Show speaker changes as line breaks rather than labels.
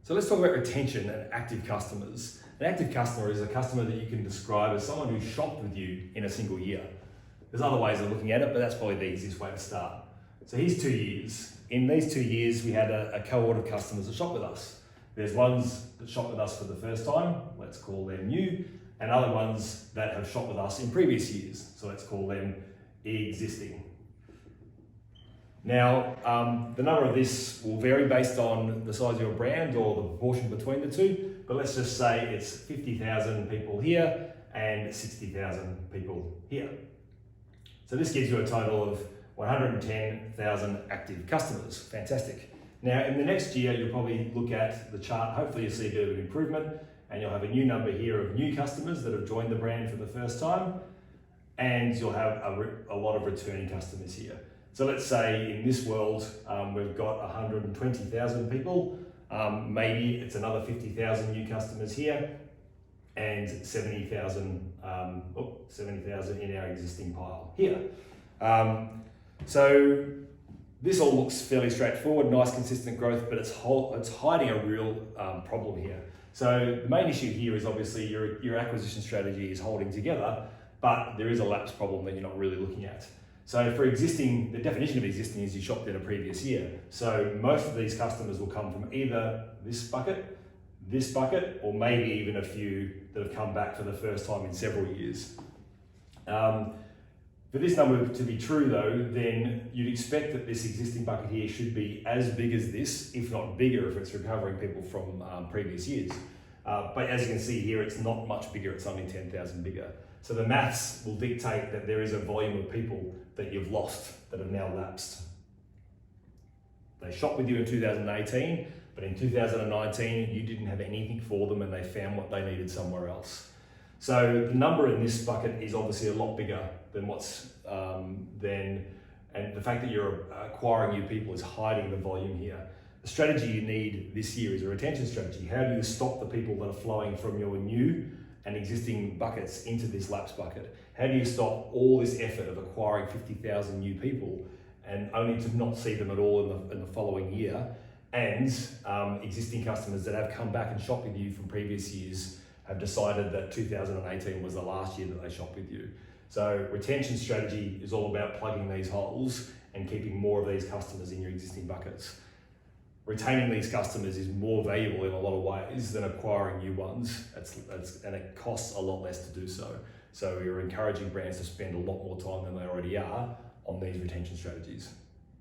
So let's talk about retention and active customers. An active customer is a customer that you can describe as someone who shopped with you in a single year. There's other ways of looking at it, but that's probably the easiest way to start. So here's 2 years. In these 2 years, we had a cohort of customers that shop with us. There's ones that shop with us for the first time, let's call them new, and other ones that have shopped with us in previous years, so let's call them existing. Now, the number of this will vary based on the size of your brand or the proportion between the two, but let's just say it's 50,000 people here and 60,000 people here. So this gives you a total of 110,000 active customers. Fantastic. Now, in the next year, you'll probably look at the chart. Hopefully you'll see a bit of an improvement, and you'll have a new number here of new customers that have joined the brand for the first time, and you'll have a lot of returning customers here. So let's say in this world, we've got 120,000 people, maybe it's another 50,000 new customers here, and 70,000 in our existing pile here. So this all looks fairly straightforward, nice consistent growth, but it's hiding a real problem here. So the main issue here is obviously your acquisition strategy is holding together, but there is a lapse problem that you're not really looking at. So for existing, the definition of existing is you shopped in a previous year. So most of these customers will come from either this bucket, or maybe even a few that have come back for the first time in several years. For this number to be true though, then you'd expect that this existing bucket here should be as big as this, if not bigger, if it's recovering people from previous years. But as you can see here, it's not much bigger, it's only 10,000 bigger. So the maths will dictate that there is a volume of people that you've lost that have now lapsed. They shopped with you in 2018, but in 2019, you didn't have anything for them and they found what they needed somewhere else. So the number in this bucket is obviously a lot bigger than and the fact that you're acquiring new people is hiding the volume here. The strategy you need this year is a retention strategy. How do you stop the people that are flowing from your new and existing buckets into this lapse bucket? How do you stop all this effort of acquiring 50,000 new people and only to not see them at all in the following year, and existing customers that have come back and shopped with you from previous years have decided that 2018 was the last year that they shopped with you. So retention strategy is all about plugging these holes and keeping more of these customers in your existing buckets. Retaining these customers is more valuable in a lot of ways than acquiring new ones, and it costs a lot less to do so. So you're encouraging brands to spend a lot more time than they already are on these retention strategies.